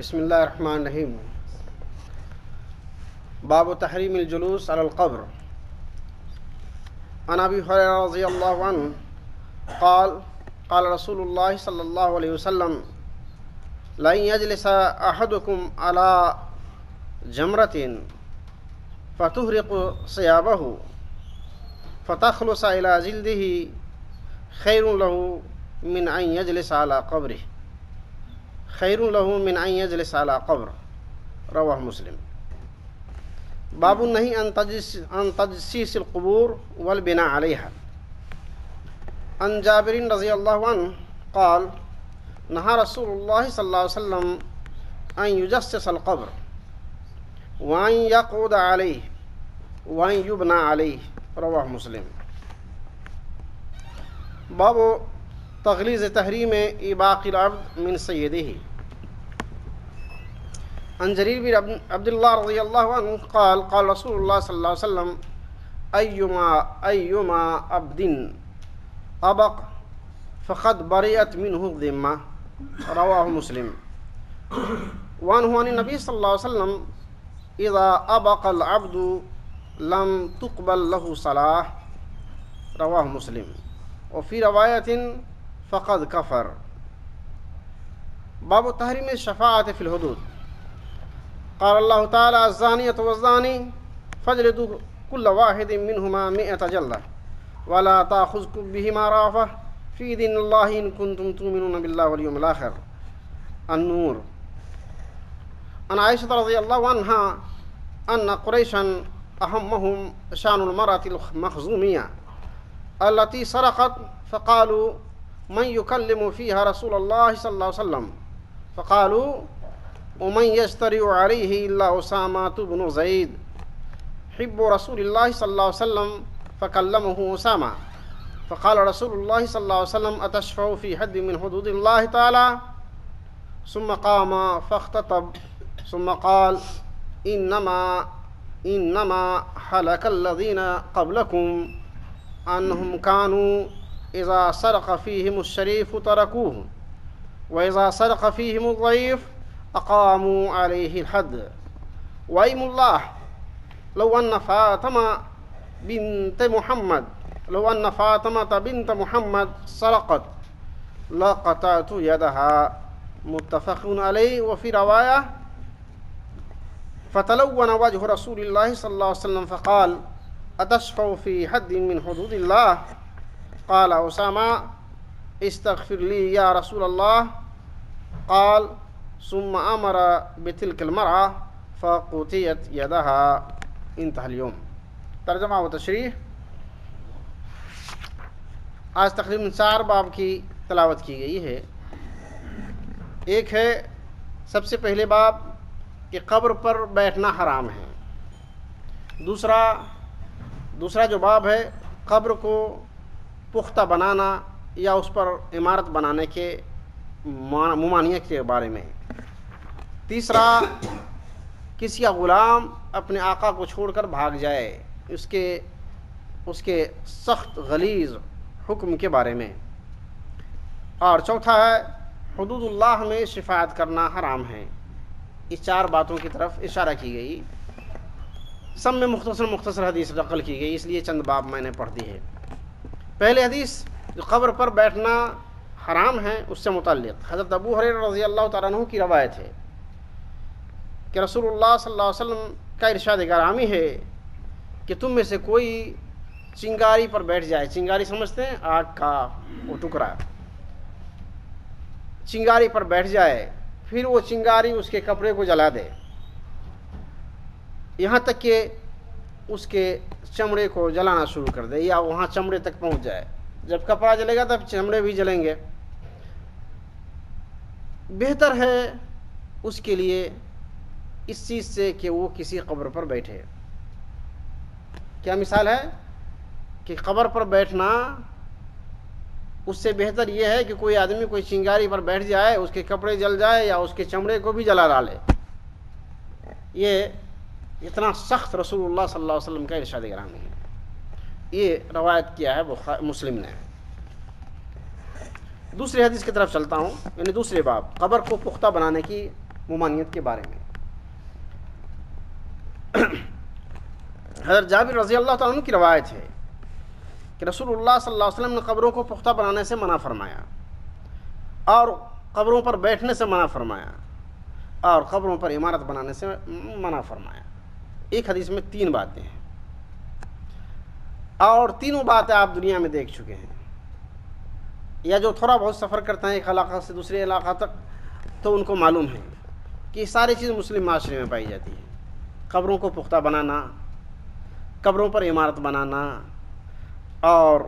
بسم اللہ الرحمن الرحیم. باب تحریم الجلوس علی القبر. عن ابی ہریرہ رضی اللہ عنہ قال قال رسول اللہ صلی اللہ علیہ وسلم لن یجلس احدکم علی جمرۃ فتحرق ثيابه فتخلص الى جلده خیر له من ان یجلس علی قبره خیر له من ان یجلس علی قبر. رواہ مسلم. باب النہی عن تجسیس القبور والبناء علیہا. عن جابر رضی اللہ عنہ قال نہى رسول اللہ صلی اللہ علیہ وسلم ان یجسس القبر وان یقعد علیہ وان یبنى علیہ. رواہ مسلم. باب تغلیظ تحریم اباق العبد من سیدہ. عن جریر بن عبد اللہ رضی اللہ عنہ قال قال رسول اللہ صلی اللہ علیہ وسلم ایما عبد ابق فقد بریت منہ الذمہ. رواہ مسلم. وعنہ عن النبی صلی اللہ علیہ وسلم اذا ابق العبد لم تقبل له صلاۃ. رواہ مسلم. وفی روایت فقد کفر. باب تحریم الشفاعۃ فی الحدود. قال اللہ تعالی الزانیۃ والزانی فاجلدوا کل واحد منہما 100 جلدہ ولا تأخذکم بہما رأفۃ فی دین اللہ ان کنتم تؤمنون باللہ والیوم الآخر. النور. عن عائشہ رضی اللہ عنہا ان قریشا اہمہم شان المرأة المخزومیہ التي سرقت فقالوا من يكلم فيها رسول الله صلى الله عليه وسلم فقالوا ومن يجترئ عليه إلا أسامة بن زيد حب رسول الله صلى الله عليه وسلم فكلمه أسامة فقال رسول الله صلى الله عليه وسلم أتشفع في حد من حدود الله تعالى ثم قام فاختطب ثم قال إنما هلك الذين قبلكم أنهم كانوا إذا سرق فيهم الشريف تركوه وإذا سرق فيهم الضعيف أقاموا عليه الحد. وأيم الله لو أن فاطمة بنت محمد سرقت لقطعت يدها. متفق عليه. وفي رواية فتلون وجه رسول الله صلى الله عليه وسلم فقال أتشفع في حد من حدود الله قال أسامة استغفر لي يا رسول الله قال ثم أمر بتلك المرأة فقطعت يدها. انتهى اليوم. ترجمہ و تشریح. آج تقریباً 4 باب کی تلاوت کی گئی ہے. ایک ہے سب سے پہلے باب کہ قبر پر بیٹھنا حرام ہے. دوسرا جو باب ہے قبر کو پختہ بنانا یا اس پر عمارت بنانے کے ممانعت کے بارے میں. تیسرا کسی کا غلام اپنے آقا کو چھوڑ کر بھاگ جائے اس کے سخت غلیظ حکم کے بارے میں. اور چوتھا ہے حدود اللہ میں شفاعت کرنا حرام ہے. اس 4 باتوں کی طرف اشارہ کی گئی. سب میں مختصر حدیث نقل کی گئی اس لیے چند باب میں نے پڑھ دی ہے. پہلے حدیث جو قبر پر بیٹھنا حرام ہے اس سے متعلق حضرت ابو ہریرہ رضی اللہ تعالیٰ عنہ کی روایت ہے کہ رسول اللہ صلی اللہ علیہ وسلم کا ارشاد گرامی ہے کہ تم میں سے کوئی چنگاری پر بیٹھ جائے. چنگاری سمجھتے ہیں؟ آگ کا وہ ٹکڑا. چنگاری پر بیٹھ جائے پھر وہ چنگاری اس کے کپڑے کو جلا دے یہاں تک کہ اس کے چمڑے کو جلانا شروع کر دے یا وہاں چمڑے تک پہنچ جائے. جب کپڑا جلے گا تب چمڑے بھی جلیں گے. بہتر ہے اس کے لیے اس چیز سے کہ وہ کسی قبر پر بیٹھے. کیا مثال ہے کہ قبر پر بیٹھنا اس سے بہتر یہ ہے کہ کوئی آدمی کوئی چنگاری پر بیٹھ جائے اس کے کپڑے جل جائے یا اس کے چمڑے کو بھی جلا ڈالے. یہ اتنا سخت رسول اللہ صلی اللہ علیہ وسلم کا ارشاد گرامی ہے. یہ روایت کیا ہے مسلم نے. دوسری حدیث کی طرف چلتا ہوں، یعنی دوسرے باب قبر کو پختہ بنانے کی ممانعت کے بارے میں. حضرت جابر رضی اللہ تعالیٰ عنہ کی روایت ہے کہ رسول اللہ صلی اللہ علیہ وسلم نے قبروں کو پختہ بنانے سے منع فرمایا اور قبروں پر بیٹھنے سے منع فرمایا اور قبروں پر عمارت بنانے سے منع فرمایا. ایک حدیث میں 3 باتیں ہیں اور تینوں باتیں آپ دنیا میں دیکھ چکے ہیں، یا جو تھوڑا بہت سفر کرتے ہیں ایک علاقہ سے دوسرے علاقہ تک تو ان کو معلوم ہے کہ یہ ساری چیز مسلم معاشرے میں پائی جاتی ہے. قبروں کو پختہ بنانا، قبروں پر عمارت بنانا اور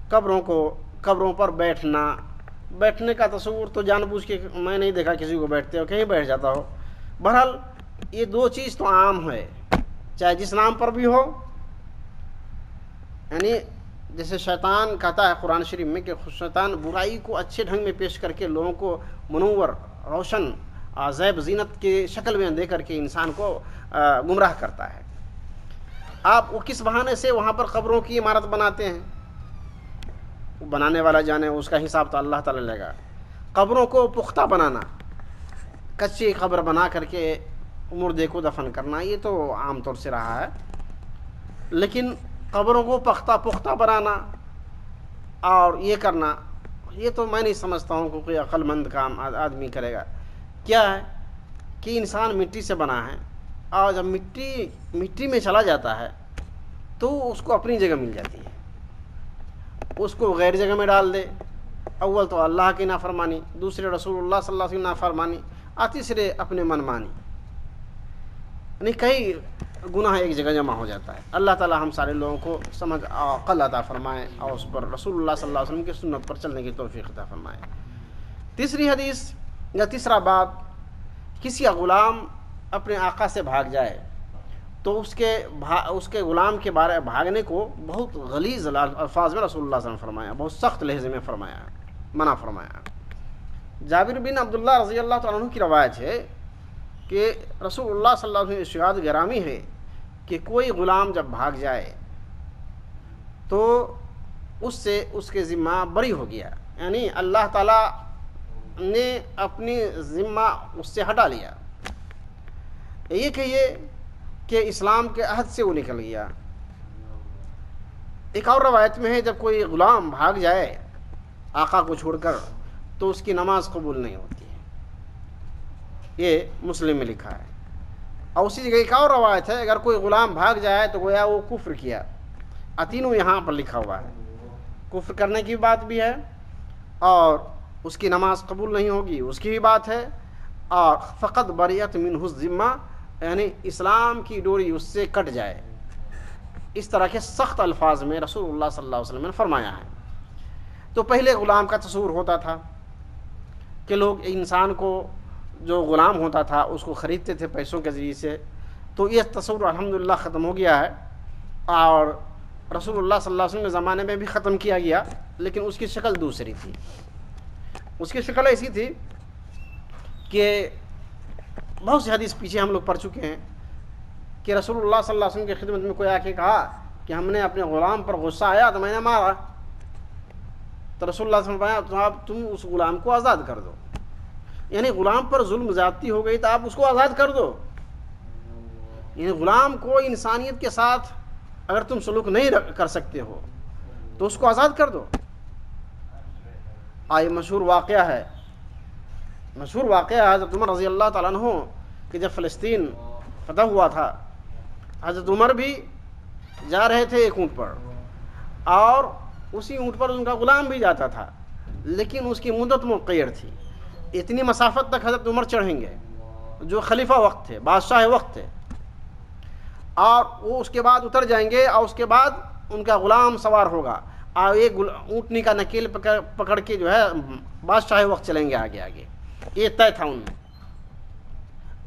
قبروں پر بیٹھنے کا تصور تو جان بوجھ کے میں نہیں دیکھا کسی کو بیٹھتے ہو، کہیں بیٹھ جاتا ہو. بہرحال یہ 2 چیز تو عام ہے، چاہے جس نام پر بھی ہو. یعنی جیسے شیطان کہتا ہے قرآن شریف میں کہ شیطان برائی کو اچھے ڈھنگ میں پیش کر کے لوگوں کو منور، روشن، زیب زینت کی شکل میں دے کر کے انسان کو گمراہ کرتا ہے. آپ وہ کس بہانے سے وہاں پر قبروں کی عمارت بناتے ہیں، بنانے والا جانے، اس کا حساب تو اللہ تعالی لے گا. قبروں کو پختہ بنانا، کچی قبر بنا کر کے مردے کو دفن کرنا، یہ تو عام طور سے رہا ہے. لیکن قبروں کو پختہ بنانا اور یہ کرنا، یہ تو میں نہیں سمجھتا ہوں کہ کوئی عقل مند کام آدمی کرے گا. کیا ہے کہ انسان مٹی سے بنا ہے اور جب مٹی میں چلا جاتا ہے تو اس کو اپنی جگہ مل جاتی ہے. اس کو غیر جگہ میں ڈال دے، اول تو اللہ کی نافرمانی، دوسرے رسول اللہ صلی اللہ علیہ وسلم کی نافرمانی، تیسرے اپنے من مانی، یعنی کئی گناہ ایک جگہ جمع ہو جاتا ہے. اللہ تعالی ہم سارے لوگوں کو سمجھ عقل عطا فرمائے اور اس پر رسول اللہ صلی اللہ علیہ وسلم کی سنت پر چلنے کی توفیق عطا فرمائے. تیسری حدیث یا تیسرا بات، کسی غلام اپنے آقا سے بھاگ جائے تو اس کے غلام کے بارے بھاگنے کو بہت غلیظ الفاظ میں رسول اللہ صلی اللہ علیہ وسلم فرمایا، بہت سخت لہجے میں فرمایا، منع فرمایا. جابر بن عبداللہ رضی اللہ تعالیٰ عنہ کی روایت ہے کہ رسول اللہ صلی اللہ علیہ وسلم ارشاد گرامی ہے کہ کوئی غلام جب بھاگ جائے تو اس سے اس کے ذمہ بری ہو گیا، یعنی اللہ تعالیٰ نے اپنی ذمہ اس سے ہٹا لیا. یہ کہیے کہ اسلام کے عہد سے وہ نکل گیا. ایک اور روایت میں ہے جب کوئی غلام بھاگ جائے آقا کو چھوڑ کر تو اس کی نماز قبول نہیں ہوتی ہے. یہ مسلم میں لکھا ہے. اور اسی جگہ ایک اور روایت ہے اگر کوئی غلام بھاگ جائے تو گویا وہ کفر کیا. تینوں یہاں پر لکھا ہوا ہے، کفر کرنے کی بات بھی ہے اور اس کی نماز قبول نہیں ہوگی اس کی بھی بات ہے، اور فقط بریت منہ الذمہ، یعنی اسلام کی ڈوری اس سے کٹ جائے. اس طرح کے سخت الفاظ میں رسول اللہ صلی اللہ علیہ وسلم نے فرمایا ہے. تو پہلے غلام کا تصور ہوتا تھا کہ لوگ انسان کو جو غلام ہوتا تھا اس کو خریدتے تھے پیسوں کے ذریعے سے، تو یہ تصور الحمدللہ ختم ہو گیا ہے اور رسول اللہ صلی اللہ علیہ وسلم کے زمانے میں بھی ختم کیا گیا، لیکن اس کی شکل دوسری تھی. اس کی شکل ایسی تھی کہ بہت سی حدیث پیچھے ہم لوگ پڑھ چکے ہیں کہ رسول اللہ صلی اللہ علیہ وسلم کی خدمت میں کوئی آ کے کہا کہ ہم نے اپنے غلام پر غصہ آیا تو میں نے مارا، تو رسول اللہ صلی اللہ علیہ وسلم نے فرمایا تم اس غلام کو آزاد کر دو. یعنی غلام پر ظلم زیادتی ہو گئی تو آپ اس کو آزاد کر دو. یعنی غلام کو انسانیت کے ساتھ اگر تم سلوک نہیں کر سکتے ہو تو اس کو آزاد کر دو. یہ مشہور واقعہ ہے حضرت عمر رضی اللہ تعالیٰ عنہ کہ جب فلسطین فتح ہوا تھا حضرت عمر بھی جا رہے تھے ایک اونٹ پر اور اسی اونٹ پر ان کا غلام بھی جاتا تھا، لیکن اس کی مدت مقیر تھی. اتنی مسافت تک حضرت عمر چڑھیں گے جو خلیفہ وقت تھے، بادشاہ وقت تھے، اور وہ اس کے بعد اتر جائیں گے اور اس کے بعد ان کا غلام سوار ہوگا اور ایک اونٹنی کا نکیل پکڑ کے جو ہے بادشاہ وقت چلیں گے آگے. یہ طے تھا ان میں.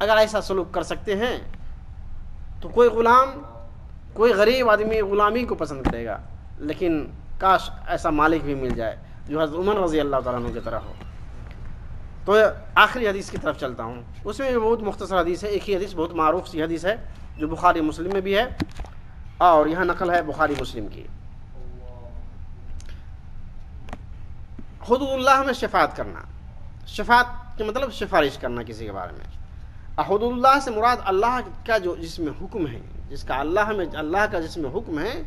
اگر ایسا سلوک کر سکتے ہیں تو کوئی غریب آدمی غلامی کو پسند کرے گا، لیکن کاش ایسا مالک بھی مل جائے جو حضرت عمر رضی اللہ تعالیٰ عنہ کی طرح ہو. تو آخری حدیث کی طرف چلتا ہوں. اس میں بھی بہت مختصر حدیث ہے، ایک ہی حدیث بہت معروف سی حدیث ہے جو بخاری مسلم میں بھی ہے اور یہاں نقل ہے بخاری مسلم کی. حدود اللہ میں شفاعت کرنا، شفاعت کے مطلب سفارش کرنا کسی کے بارے میں. حدود اللہ سے مراد اللہ کا جو جس میں حکم ہے، جس کا اللہ کا جس میں حکم ہے،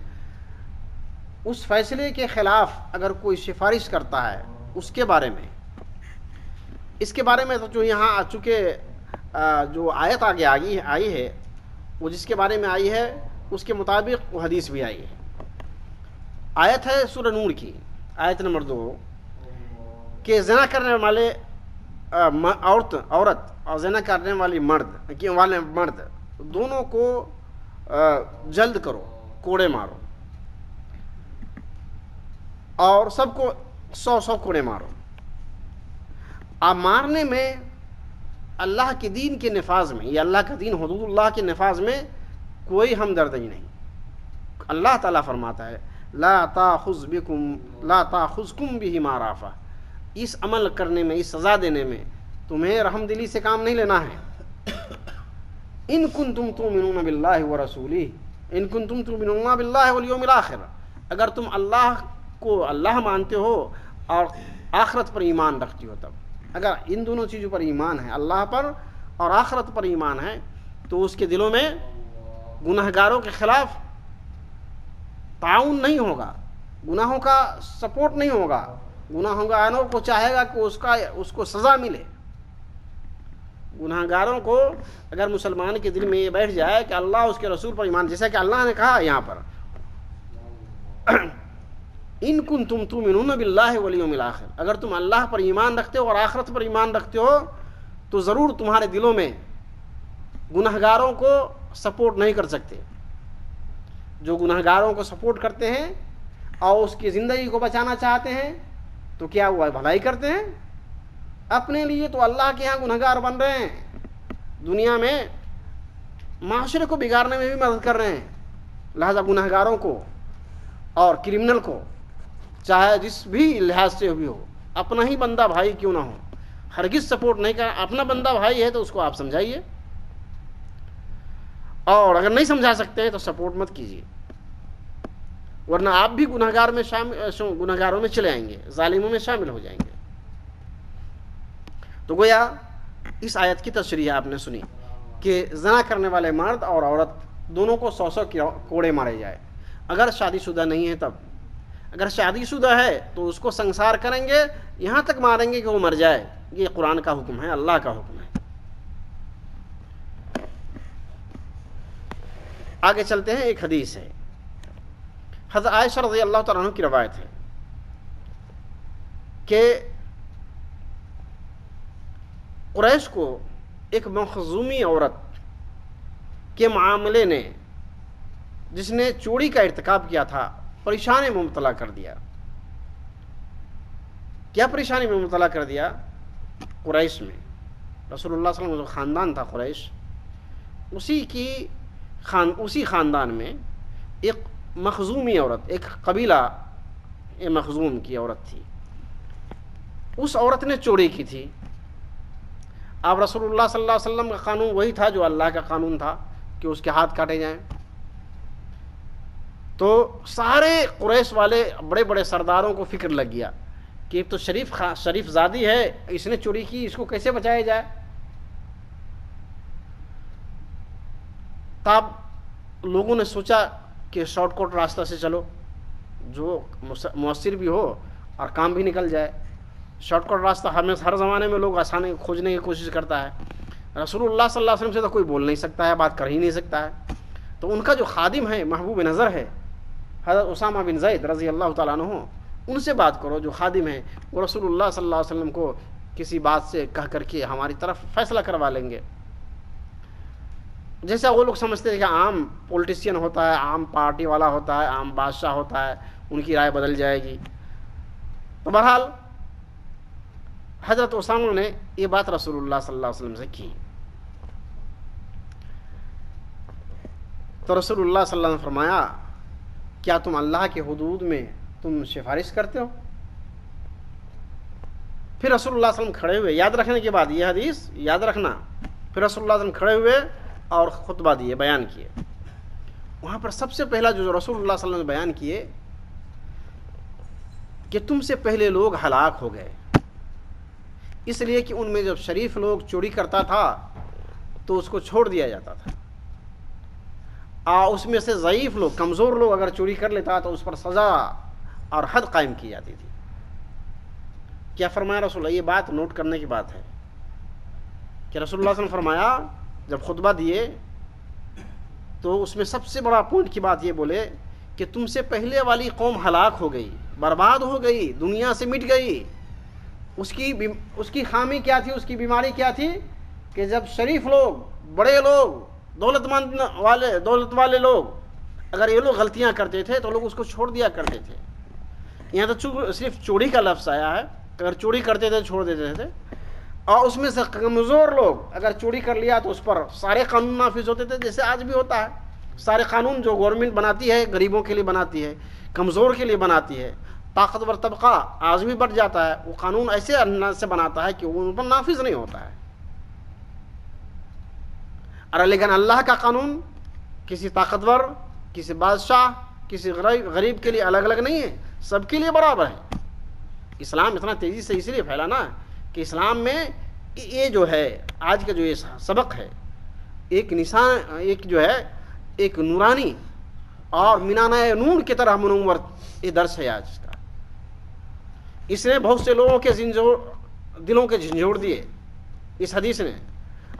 اس فیصلے کے خلاف اگر کوئی سفارش کرتا ہے اس کے بارے میں. اس کے بارے میں تو جو یہاں چونکہ جو آیت آگے آئی ہے وہ جس کے بارے میں آئی ہے اس کے مطابق وہ حدیث بھی آئی ہے. آیت ہے سورہ نور کی آیت نمبر 2 کہ زنا کرنے والے عورت اور زنا کرنے والے مرد دونوں کو جلد کرو، کوڑے مارو، اور سب کو 100 کوڑے مارو. آپ مارنے میں اللہ کے دین کے نفاذ میں، یہ اللہ کا دین حدود اللہ کے نفاذ میں کوئی ہمدردی نہیں. اللہ تعالیٰ فرماتا ہے لا تاخذکم بہما رأفۃ، اس عمل کرنے میں، اس سزا دینے میں تمہیں رحم دلی سے کام نہیں لینا ہے. ان کنتم تؤمنون باللہ ورسولہ، ان کنتم تؤمنون باللہ والیوم الآخر، اگر تم اللہ مانتے ہو اور آخرت پر ایمان رکھتے ہو. تب اگر ان دونوں چیزوں پر ایمان ہے، اللہ پر اور آخرت پر ایمان ہے، تو اس کے دلوں میں گناہگاروں کے خلاف تعاون نہیں ہوگا، گناہوں کا سپورٹ نہیں ہوگا، گناہگاروں کو چاہے گا کہ اس کو سزا ملے. گناہگاروں کو اگر مسلمان کے دل میں یہ بیٹھ جائے کہ اللہ اس کے رسول پر ایمان، جیسا کہ اللہ نے کہا یہاں پر ان کنتم تؤمنون باللہ والیوم الآخر، اگر تم اللہ پر ایمان رکھتے ہو اور آخرت پر ایمان رکھتے ہو تو ضرور تمہارے دلوں میں گناہگاروں کو سپورٹ نہیں کر سکتے. جو گناہگاروں کو سپورٹ کرتے ہیں اور اس کی زندگی کو بچانا چاہتے ہیں تو کیا ہوا، بھلائی کرتے ہیں. اپنے لیے تو اللہ کے ہاں گنہگار بن رہے ہیں، دنیا میں معاشرے کو بگاڑنے میں بھی مدد کر رہے ہیں. لہذا گنہگاروں کو اور کرمنل کو چاہے جس بھی لحاظ سے بھی ہو، اپنا ہی بندہ بھائی کیوں نہ ہو، ہرگز سپورٹ نہیں کرنا. اپنا بندہ بھائی ہے تو اس کو آپ سمجھائیے، اور اگر نہیں سمجھا سکتے تو سپورٹ مت کیجیے، ورنہ آپ بھی گنہگاروں میں چلے آئیں گے، ظالموں میں شامل ہو جائیں گے. تو گویا اس آیت کی تشریح آپ نے سنی کہ زنا کرنے والے مرد اور عورت دونوں کو 100 کوڑے مارے جائے. اگر شادی شدہ نہیں ہے تب، اگر شادی شدہ ہے تو اس کو سنسار کریں گے، یہاں تک ماریں گے کہ وہ مر جائے. یہ قرآن کا حکم ہے، اللہ کا حکم ہے. آگے چلتے ہیں. ایک حدیث ہے، حضرت عائشہ رضی اللہ تعالیٰ عنہ کی روایت ہے کہ قریش کو ایک مخزومی عورت کے معاملے نے، جس نے چوری کا ارتکاب کیا تھا، پریشانی میں مبتلا کر دیا. کیا پریشانی میں مبتلا کر دیا؟ قریش میں رسول اللہ صلی اللہ علیہ وسلم جو خاندان تھا قریش، اسی خاندان میں ایک مخزومی عورت، ایک قبیلہ مخزوم کی عورت تھی. اس عورت نے چوری کی تھی. اب رسول اللہ صلی اللہ علیہ وسلم کا قانون وہی تھا جو اللہ کا قانون تھا کہ اس کے ہاتھ کاٹے جائیں. تو سارے قریش والے بڑے بڑے سرداروں کو فکر لگ گیا کہ ایک تو شریف زادی ہے، اس نے چوری کی، اس کو کیسے بچایا جائے. تب لوگوں نے سوچا کہ شارٹ کٹ راستہ سے چلو جو مؤثر بھی ہو اور کام بھی نکل جائے. شارٹ کٹ راستہ ہر زمانے میں لوگ آسانی کھوجنے کی کوشش کرتا ہے. رسول اللہ صلی اللہ علیہ وسلم سے تو کوئی بول نہیں سکتا ہے، بات کر ہی نہیں سکتا ہے. تو ان کا جو خادم ہے، محبوب نظر ہے، حضرت اسامہ بن زید رضی اللہ تعالیٰ عنہ، ان سے بات کرو. جو خادم ہیں وہ رسول اللہ صلی اللہ علیہ وسلم کو کسی بات سے کہہ کر کے ہماری طرف فیصلہ کروا لیں گے. جیسا وہ لوگ سمجھتے ہیں کہ عام پولیٹیشین ہوتا ہے، عام پارٹی والا ہوتا ہے، عام بادشاہ ہوتا ہے، ان کی رائے بدل جائے گی. تو بہرحال حضرت اسامہ نے یہ بات رسول اللہ صلی اللہ علیہ وسلم سے کی. تو رسول اللہ صلی اللہ علیہ وسلم نے فرمایا کیا تم اللہ کے حدود میں تم سفارش کرتے ہو؟ پھر رسول اللہ صلی اللہ علیہ وسلم کھڑے ہوئے، یاد رکھنے کے بعد یہ حدیث یاد رکھنا. پھر رسول اللہ صلی اللہ علیہ وسلم کھڑے ہوئے اور خطبہ دیے، بیان کیے. وہاں پر سب سے پہلا جو رسول اللہ صلی اللہ علیہ وسلم نے بیان کیے کہ تم سے پہلے لوگ ہلاک ہو گئے، اس لیے کہ ان میں جب شریف لوگ چوری کرتا تھا تو اس کو چھوڑ دیا جاتا تھا، اس میں سے ضعیف لوگ، کمزور لوگ اگر چوری کر لیتا تو اس پر سزا اور حد قائم کی جاتی تھی۔ کیا فرمایا رسول اللہ؟ یہ بات نوٹ کرنے کی بات ہے کہ رسول اللہ صلی اللہ علیہ وسلم فرمایا جب خطبہ دیے تو اس میں سب سے بڑا پوائنٹ کی بات یہ بولے کہ تم سے پہلے والی قوم ہلاک ہو گئی، برباد ہو گئی، دنیا سے مٹ گئی۔ اس کی خامی کیا تھی، اس کی بیماری کیا تھی کہ جب شریف لوگ، بڑے لوگ، دولت والے لوگ اگر یہ لوگ غلطیاں کرتے تھے تو لوگ اس کو چھوڑ دیا کرتے تھے۔ یہاں تو صرف چوری کا لفظ آیا ہے، اگر چوری کرتے تھے چھوڑ دیتے تھے، اور اس میں سے کمزور لوگ اگر چوری کر لیا تو اس پر سارے قانون نافذ ہوتے تھے، جیسے آج بھی ہوتا ہے۔ سارے قانون جو گورنمنٹ بناتی ہے غریبوں کے لیے بناتی ہے، کمزور کے لیے بناتی ہے، طاقتور طبقہ آج بھی بڑھ جاتا ہے، وہ قانون ایسے انداز سے بناتا ہے کہ وہ ان پر نافذ نہیں ہوتا ہے۔ اور لیکن اللہ کا قانون کسی طاقتور، کسی بادشاہ، کسی غریب کے لیے الگ الگ نہیں ہے، سب کے لیے برابر ہے۔ اسلام اتنا تیزی سے اس لیے پھیلا نا کہ اسلام میں یہ جو ہے آج کا جو یہ سبق ہے، ایک نشان، ایک جو ہے ایک نورانی اور مینانہ نور کی طرح منور یہ درس ہے آج کا۔ اس نے بہت سے لوگوں کے دلوں کے جھنجھوڑ دیے اس حدیث نے،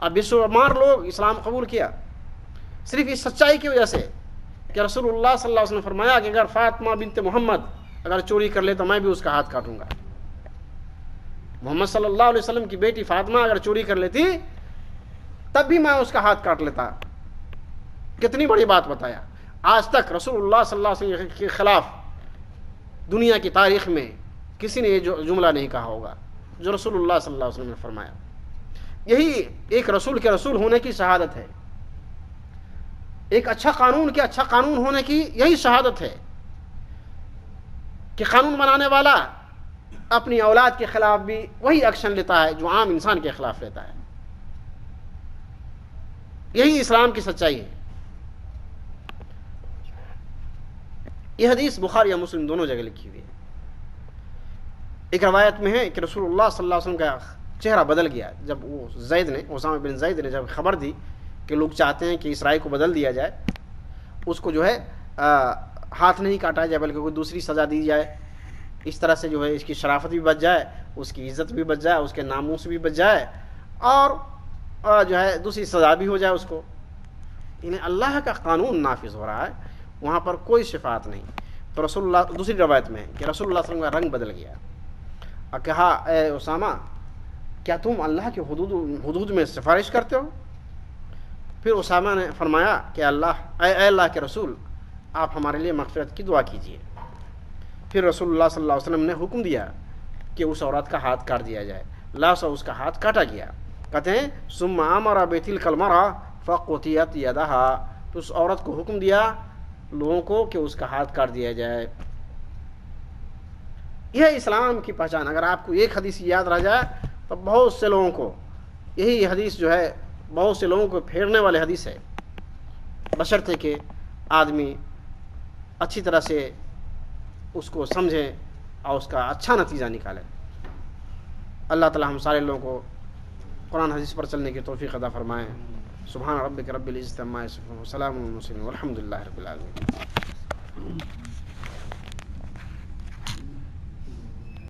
اب بے شمار لوگ اسلام قبول کیا صرف اس سچائی کی وجہ سے کہ رسول اللہ صلی اللہ علیہ وسلم نے فرمایا کہ اگر فاطمہ بنت محمد اگر چوری کر لے تو میں بھی اس کا ہاتھ کاٹوں گا۔ محمد صلی اللہ علیہ وسلم کی بیٹی فاطمہ اگر چوری کر لیتی تب بھی میں اس کا ہاتھ کاٹ لیتا۔ کتنی بڑی بات بتایا۔ آج تک رسول اللہ صلی اللہ علیہ وسلم کے خلاف دنیا کی تاریخ میں کسی نے یہ جملہ نہیں کہا ہوگا جو رسول اللہ صلی اللہ علیہ وسلم نے فرمایا۔ یہی ایک رسول کے رسول ہونے کی شہادت ہے، ایک اچھا قانون کے اچھا قانون ہونے کی یہی شہادت ہے کہ قانون بنانے والا اپنی اولاد کے خلاف بھی وہی ایکشن لیتا ہے جو عام انسان کے خلاف لیتا ہے۔ یہی اسلام کی سچائی ہے۔ یہ حدیث بخاری یا مسلم دونوں جگہ لکھی ہوئی ہے۔ ایک روایت میں ہے کہ رسول اللہ صلی اللہ علیہ وسلم کا چہرہ بدل گیا جب وہ اسامہ بن زید نے جب خبر دی کہ لوگ چاہتے ہیں کہ اس رائے کو بدل دیا جائے، اس کو جو ہے ہاتھ نہیں کاٹا جائے بلکہ کوئی دوسری سزا دی جائے، اس طرح سے جو ہے اس کی شرافت بھی بچ جائے، اس کی عزت بھی بچ جائے، اس کے ناموس بھی بچ جائے، اور جو ہے دوسری سزا بھی ہو جائے اس کو۔ انہیں اللہ کا قانون نافذ ہو رہا ہے، وہاں پر کوئی شفاعت نہیں۔ تو رسول اللہ، دوسری روایت میں ہے کہ رسول اللہ صلی اللہ علیہ وسلم کا رنگ بدل گیا اور کہا اے اسامہ کیا تم اللہ کے حدود میں سفارش کرتے ہو؟ پھر اسامہ نے فرمایا کہ اے اللہ کے رسول، آپ ہمارے لیے مغفرت کی دعا کیجیے۔ پھر رسول اللہ صلی اللہ علیہ وسلم نے حکم دیا کہ اس عورت کا ہاتھ کاٹ دیا جائے۔ لاسا اس کا ہاتھ کاٹا گیا۔ کہتے ہیں ثم امر بتلک المرأة فقطعت يدها، تو اس عورت کو حکم دیا لوگوں کو کہ اس کا ہاتھ کاٹ دیا جائے۔ یہ اسلام کی پہچان۔ اگر آپ کو ایک حدیث یاد رہ جائے تو بہت سے لوگوں کو یہی حدیث جو ہے بہت سے لوگوں کو پھیرنے والے حدیث ہے، بشرطے کہ آدمی اچھی طرح سے اس کو سمجھے اور اس کا اچھا نتیجہ نکالے۔ اللہ تعالی ہم سارے لوگوں کو قرآن حدیث پر چلنے کی توفیق عطا فرمائے۔ سبحان ربک رب العزۃ عما یصفون وسلام علی المرسلین والحمد للہ رب العالمین۔